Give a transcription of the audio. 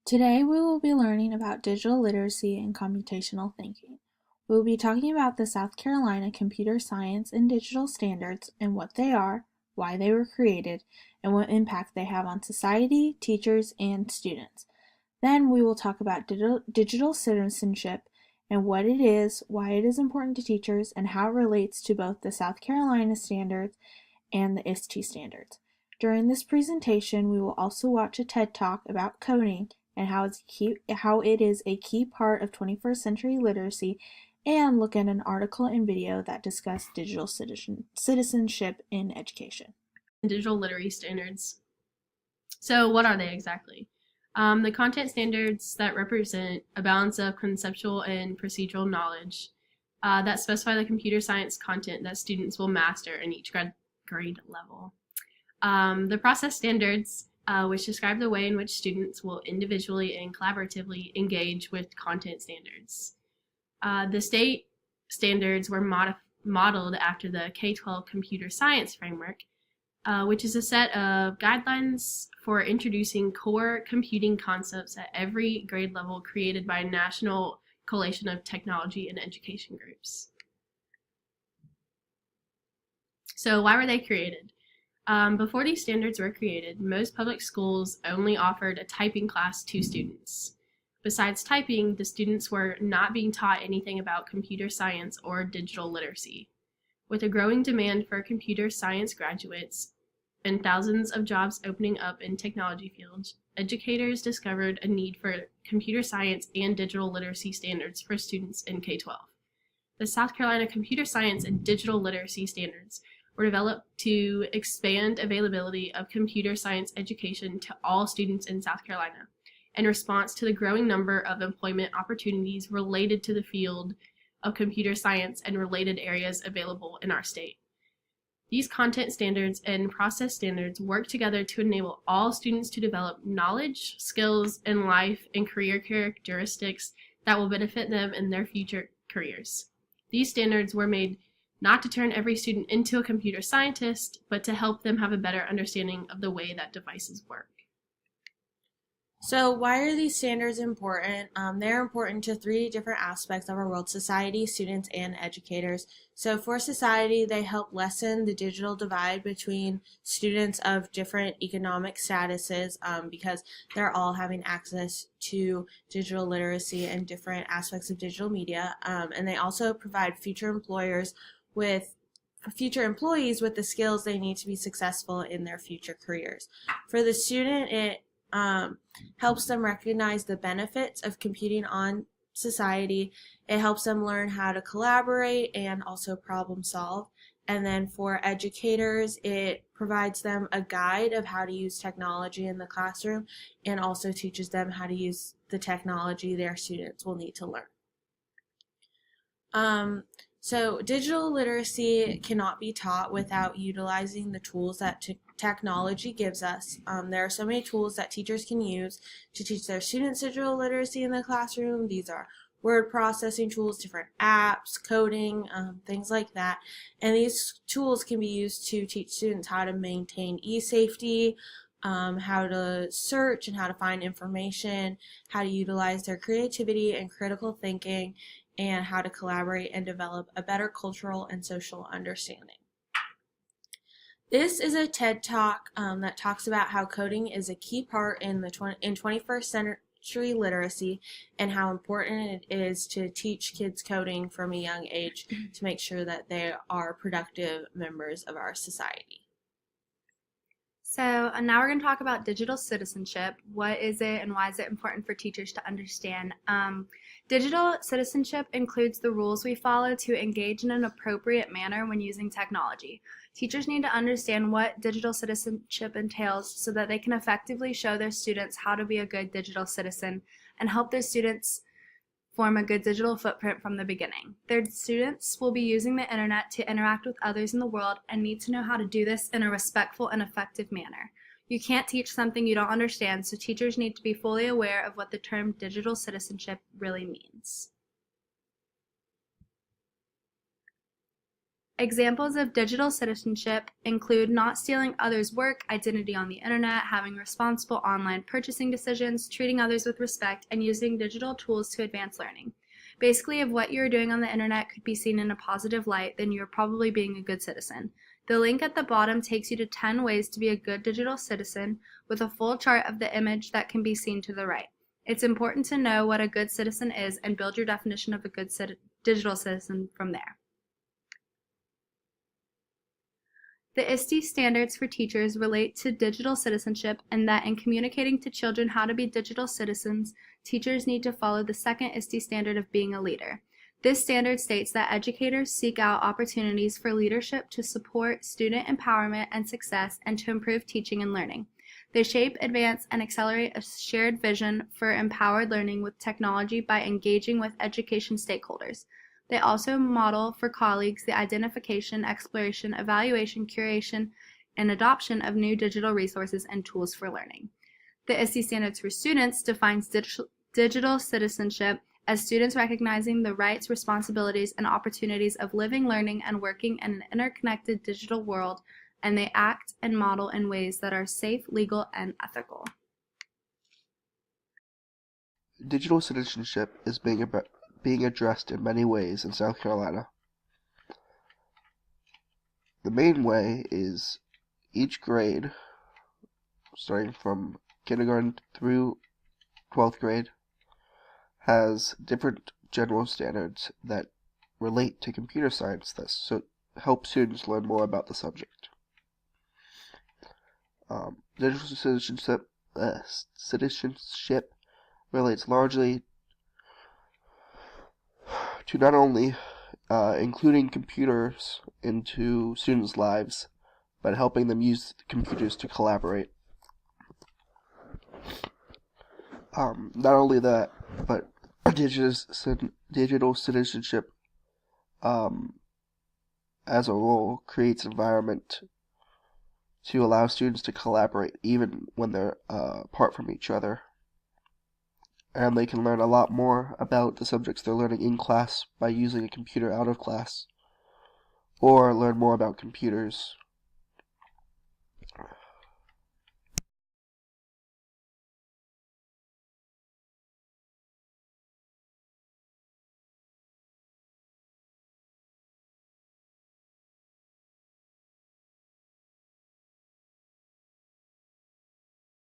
Today we will be learning about digital literacy and computational thinking. We will be talking about the South Carolina Computer Science and Digital Standards and what they are, why they were created, and what impact they have on society, teachers, and students. Then we will talk about digital citizenship and what it is, why it is important to teachers, and how it relates to both the South Carolina standards and the ISTE standards. During this presentation, we will also watch a TED Talk about coding and how it is a key part of 21st century literacy, and look at an article and video that discuss digital citizenship in education. Digital literacy standards. So what are they exactly? The content standards that represent a balance of conceptual and procedural knowledge that specify the computer science content that students will master in each grade level. The process standards, which describe the way in which students will individually and collaboratively engage with content standards. The state standards were modeled after the K-12 computer science framework, which is a set of guidelines for introducing core computing concepts at every grade level created by a national coalition of technology and education groups. So why were they created? Before these standards were created, most public schools only offered a typing class to students. Besides typing, the students were not being taught anything about computer science or digital literacy. With a growing demand for computer science graduates and thousands of jobs opening up in technology fields, educators discovered a need for computer science and digital literacy standards for students in K-12. The South Carolina Computer Science and Digital Literacy Standards were developed to expand availability of computer science education to all students in South Carolina in response to the growing number of employment opportunities related to the field of computer science and related areas available in our state. These content standards and process standards work together to enable all students to develop knowledge, skills, and life and career characteristics that will benefit them in their future careers. These standards were made not to turn every student into a computer scientist, but to help them have a better understanding of the way that devices work. So why are these standards important? They're important to three different aspects of our world: society, students, and educators. So for society, they help lessen the digital divide between students of different economic statuses because they're all having access to digital literacy and different aspects of digital media. And they also provide future employees with the skills they need to be successful in their future careers. For the student, it helps them recognize the benefits of computing on society. It helps them learn how to collaborate and also problem solve. And then for educators, it provides them a guide of how to use technology in the classroom and also teaches them how to use the technology their students will need to learn. So digital literacy cannot be taught without utilizing the tools that technology gives us. There are so many tools that teachers can use to teach their students digital literacy in the classroom. These are word processing tools, different apps, coding, things like that. And these tools can be used to teach students how to maintain e-safety, how to search and how to find information, how to utilize their creativity and critical thinking, and how to collaborate and develop a better cultural and social understanding. This is a TED Talk that talks about how coding is a key part in 21st century literacy and how important it is to teach kids coding from a young age to make sure that they are productive members of our society. So now we're going to talk about digital citizenship. What is it and why is it important for teachers to understand? Digital citizenship includes the rules we follow to engage in an appropriate manner when using technology. Teachers need to understand what digital citizenship entails so that they can effectively show their students how to be a good digital citizen and help their students form a good digital footprint from the beginning. Their students will be using the internet to interact with others in the world and need to know how to do this in a respectful and effective manner. You can't teach something you don't understand, so teachers need to be fully aware of what the term digital citizenship really means. Examples of digital citizenship include not stealing others' work, identity on the internet, having responsible online purchasing decisions, treating others with respect, and using digital tools to advance learning. Basically, if what you're doing on the internet could be seen in a positive light, then you're probably being a good citizen. The link at the bottom takes you to 10 ways to be a good digital citizen with a full chart of the image that can be seen to the right. It's important to know what a good citizen is and build your definition of a good digital citizen from there. The ISTE standards for teachers relate to digital citizenship, and that in communicating to children how to be digital citizens, teachers need to follow the second ISTE standard of being a leader. This standard states that educators seek out opportunities for leadership to support student empowerment and success and to improve teaching and learning. They shape, advance, and accelerate a shared vision for empowered learning with technology by engaging with education stakeholders. They also model for colleagues the identification, exploration, evaluation, curation, and adoption of new digital resources and tools for learning. The ISTE standards for students defines digital citizenship as students recognizing the rights, responsibilities, and opportunities of living, learning, and working in an interconnected digital world, and they act and model in ways that are safe, legal, and ethical. Digital citizenship is being addressed in many ways in South Carolina. The main way is each grade, starting from kindergarten through 12th grade, has different general standards that relate to computer science that help students learn more about the subject. Digital citizenship relates largely to not only including computers into students' lives, but helping them use computers to collaborate. Not only that, but digital citizenship as a whole creates an environment to allow students to collaborate even when they're apart from each other. And they can learn a lot more about the subjects they're learning in class by using a computer out of class, or learn more about computers